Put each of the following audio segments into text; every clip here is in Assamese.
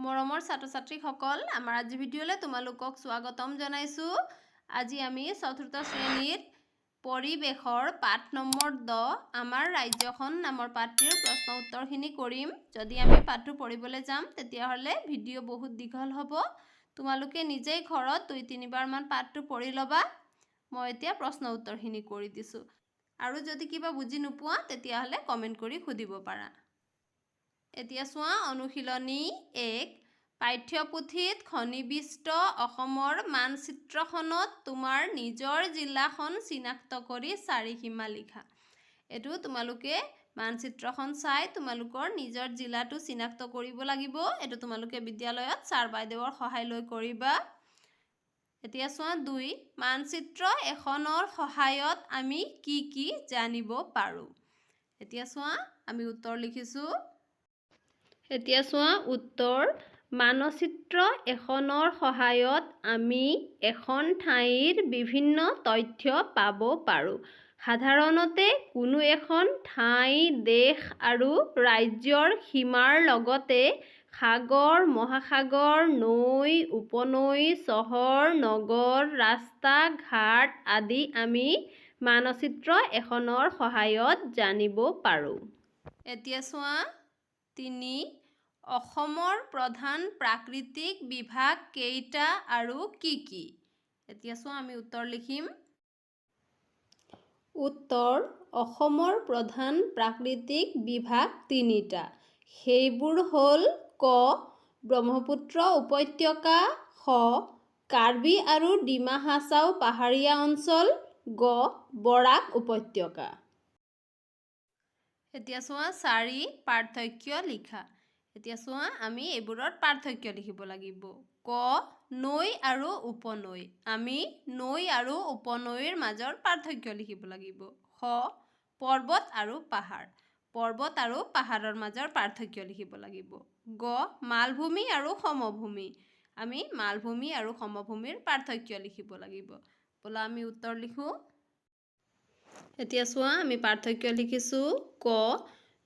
মৰমৰ ছাত্ৰ-ছাত্ৰীসকল আমাৰ আজি ভিডিঅ'লৈ তোমালোকক স্বাগতম জনাইছোঁ। আজি আমি চতুৰ্থ শ্ৰেণীৰ পৰিৱেশৰ পাঠ নম্বৰ 10 আমাৰ ৰাজ্যখন নামৰ পাঠটিৰ প্ৰশ্ন উত্তৰখিনি কৰিম। যদি আমি পাঠটো পঢ়িবলৈ যাম তেতিয়াহ'লে ভিডিঅ' বহুত দীঘল হ'ব। তোমালোকে নিজেই ঘৰত 2-3 বাৰমান পাঠটো পঢ়ি ল'বা। মই এতিয়া প্ৰশ্ন উত্তৰখিনি কৰি দিছোঁ। আৰু যদি কিবা বুজি নোপোৱা তেতিয়াহ'লে কমেণ্ট কৰি সুধিব পাৰা। এতিয়া চোৱা অনুশীলনী 1 পাঠ্যপুথিত সন্নিৱিষ্ট অসমৰ মানচিত্ৰখনত তোমাৰ নিজৰ জিলাখন চিনাক্ত কৰি চাৰিসীমা লিখা। এইটো তোমালোকে মানচিত্ৰখন চাই তোমালোকৰ নিজৰ জিলাটো চিনাক্ত কৰিব লাগিব। এইটো তোমালোকে বিদ্যালয়ত ছাৰ বাইদেউৰ সহায় লৈ কৰিবা। এতিয়া চোৱা 2 মানচিত্ৰ এখনৰ সহায়ত আমি কি জানিব পাৰোঁ। এতিয়া চোৱা আমি উত্তৰ লিখিছোঁ। এতিয়া চোৱা উত্তৰ মানচিত্ৰ এখনৰ সহায়ত আমি এখন ঠাইৰ বিভিন্ন তথ্য পাব পাৰোঁ। সাধাৰণতে কোনো এখন ঠাই দেশ আৰু ৰাজ্যৰ সীমাৰ লগতে সাগৰ মহাসাগৰ নৈ উপনৈ চহৰ নগৰ ৰাস্তা ঘাট আদি আমি মানচিত্ৰ এখনৰ সহায়ত জানিব পাৰোঁ। এতিয়া চোৱা 3 অসমৰ প্ৰধান প্ৰাকৃতিক বিভাগ কেইটা আৰু কি? এতিয়া চোৱা আমি উত্তৰ লিখিম। উত্তৰ অসমৰ প্ৰধান প্ৰাকৃতিক বিভাগ 3টা। সেইবোৰ হ'ল ক ব্ৰহ্মপুত্ৰ উপত্যকা, খ কাৰ্বি আৰু ডিমা হাছাও পাহাৰীয়া অঞ্চল, গ বৰাক উপত্যকা। এতিয়া চোৱা 4 পাৰ্থক্য লিখা। এতিয়া চোৱা আমি এইবোৰৰ পাৰ্থক্য লিখিব লাগিব। ক নৈ আৰু উপনৈ। আমি নৈ আৰু উপনৈৰ মাজৰ পাৰ্থক্য লিখিব লাগিব। খ পৰ্বত আৰু পাহাৰ। পৰ্বত আৰু পাহাৰৰ মাজৰ পাৰ্থক্য লিখিব লাগিব। গ মালভূমি আৰু সমভূমি। আমি মালভূমি আৰু সমভূমিৰ পাৰ্থক্য লিখিব লাগিব। ব'লা আমি উত্তৰ লিখোঁ। এতিয়া চোৱা আমি পাৰ্থক্য লিখিছোঁ। ক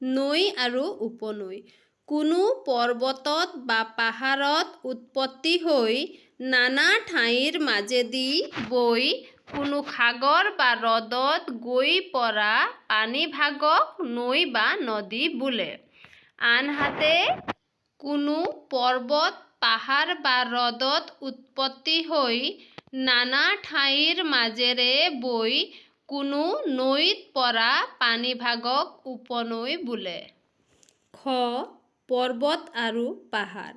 নৈ আৰু উপনৈ। কোনো পৰ্বতত বা পাহাৰত উৎপত্তি হৈ নানা ঠাইৰ মাজেদি বৈ কোনো সাগৰ বা হ্ৰদত গৈ পৰা পানীভাগক নৈ বা নদী বোলে। আনহাতে কোনো পৰ্বত পাহাৰ বা হ্ৰদত উৎপত্তি হৈ নানা ঠাইৰ মাজেৰে বৈ কোনো নৈত পৰা পানীভাগক উপনৈ বোলে। খ পৰ্বত আৰু পাহাৰ।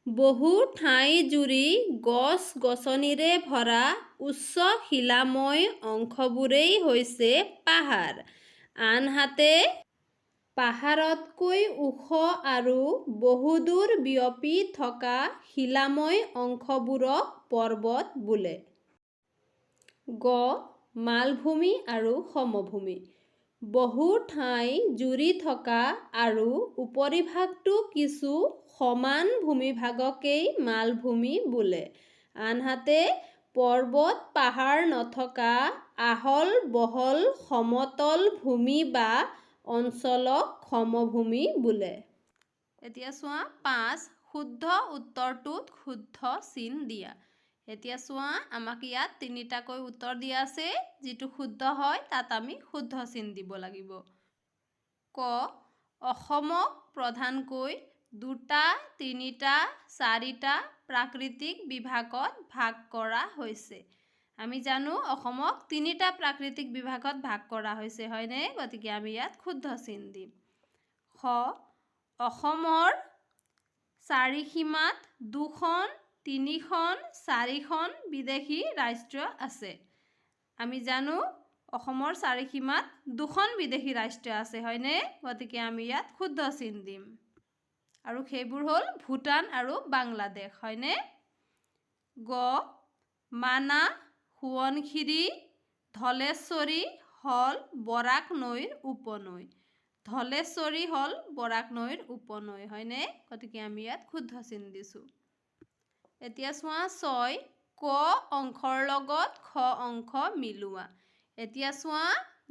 বহু ঠাই জুৰি গছ-গছনিৰে ভৰা উচ্চ শিলাময় অংশবোৰেই হৈছে পাহাৰ। আনহাতে পাহাৰতকৈ ওখ আৰু বহুদূৰ বিয়পি থকা শিলাময় অংশবোৰক পৰ্বত বোলে। গ মালভূমি আৰু সমভূমি। বহু ঠাই জুৰি থকা আৰু উপৰিভাগটো কিছু সমান ভূমিভাগকেই মালভূমি বোলে। আনহাতে পৰ্বত পাহাৰ নথকা আহল বহল সমতল ভূমি বা অঞ্চলক সমভূমি বোলে। এতিয়া চোৱা 5 শুদ্ধ উত্তৰটোত শুদ্ধ চিন দিয়া। এতিয়া চোৱা আমাক ইয়াত 3টাকৈ উত্তৰ দিয়া আছে। যিটো শুদ্ধ হয় তাত আমি শুদ্ধ চিন দিব লাগিব। ক অসমক প্ৰধানকৈ 2টা 3টা 4টা প্ৰাকৃতিক বিভাগত ভাগ কৰা হৈছে। আমি জানো অসমক 3টা প্ৰাকৃতিক বিভাগত ভাগ কৰা হৈছে, হয়নে? গতিকে আমি ইয়াত শুদ্ধ চিন দিম। খ অসমৰ চাৰিসীমাত 2খন 3খন 4খন বিদেশী ৰাষ্ট্ৰ আছে। আমি জানো অসমৰ চাৰিসীমাত 2খন বিদেশী ৰাষ্ট্ৰ আছে, হয়নে? গতিকে আমি ইয়াত শুদ্ধ চিন দিম। আৰু সেইবোৰ হ'ল ভূটান আৰু বাংলাদেশ, হয়নে? গ মানাহ সোৱণশিৰি ধলেশ্বৰী হ'ল বৰাক নৈৰ উপনৈ। ধলেশ্বৰী হ'ল বৰাক নৈৰ উপনৈ, হয়নে? গতিকে আমি ইয়াত শুদ্ধ চিন দিছোঁ। এতিয়া চোৱা 6 ক অংশৰ লগত খ অংশ মিলোৱা। এতিয়া চোৱা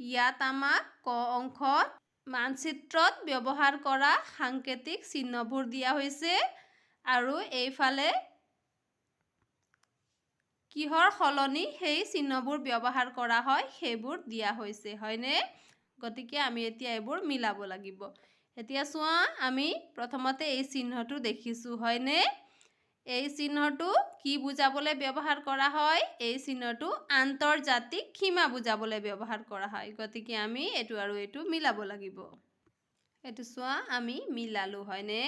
ইয়াত আমাক ক অংশত মানচিত্ৰত ব্যৱহাৰ কৰা সাংকেতিক চিহ্নবোৰ দিয়া হৈছে। আৰু এইফালে কিহৰ সলনি সেই চিহ্নবোৰ ব্যৱহাৰ কৰা হয় সেইবোৰ দিয়া হৈছে হয়নে গতিকে আমি এতিয়া এইবোৰ মিলাব লাগিব এতিয়া চোৱা আমি প্ৰথমতে এই চিহ্নটো দেখিছো হয়নে এই চিহ্নটো কি বুজাবলৈ ব্যৱহাৰ কৰা হয় এই চিহ্নটো আন্তৰ্জাতিক সীমা বুজাবলৈ ব্যৱহাৰ কৰা হয় গতিকে আমি এটো আৰু এটো মিলাব লাগিব এটো চোৱা আমি মিলালো হয়নে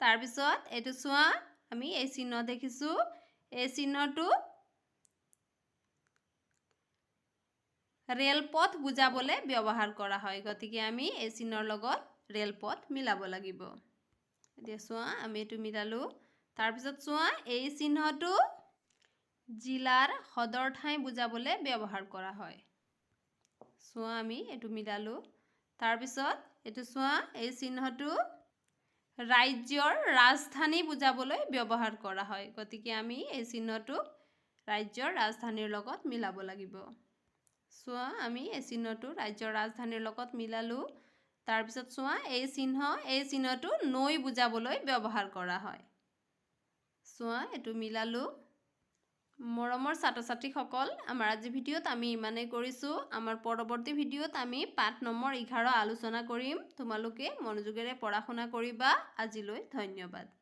তাৰ পিছত এটো চোৱা আমি এই চিহ্ন দেখিছো এই চিহ্নটো ৰেলপথ বুজাবলৈ ব্যৱহাৰ কৰা হয় গতিকে আমি এই চিহ্নৰ লগত ৰেলপথ মিলাব লাগিব এতিয়া চোৱা আমি এটো মিলালো তাৰ পিছত চোৱা এই চিহ্নটো জিলাৰ সদৰ ঠাই বুজাবলৈ ব্যৱহাৰ কৰা হয় চোৱা আমি এটো মিলালো তাৰ পিছত এটো চোৱা এই চিহ্নটো ৰাজ্যৰ ৰাজধানী বুজাবলৈ ব্যৱহাৰ কৰা হয় গতিকে আমি এই চিহ্নটো ৰাজ্যৰ ৰাজধানীৰ লগত মিলাব লাগিব চোৱা আমি এই চিহ্নটো ৰাজ্যৰ ৰাজধানীৰ লগত মিলালো তাৰ পিছত চোৱা এই চিহ্নটো নৈ বুজাবলৈ ব্যৱহাৰ কৰা হয় চোৱা এটো মিলালো মৰমৰ ছাত্ৰ-ছাত্ৰীসকল আমাৰ আজি ভিডিঅ'ত আমি ইমানেই কৰিছো আমাৰ পৰৱৰ্তী ভিডিঅ'ত আমি পাঠ নম্বৰ 11 আলোচনা কৰিম তোমালোকে মনোযোগেৰে পঢ়া শুনা কৰিবা আজিলৈ ধন্যবাদ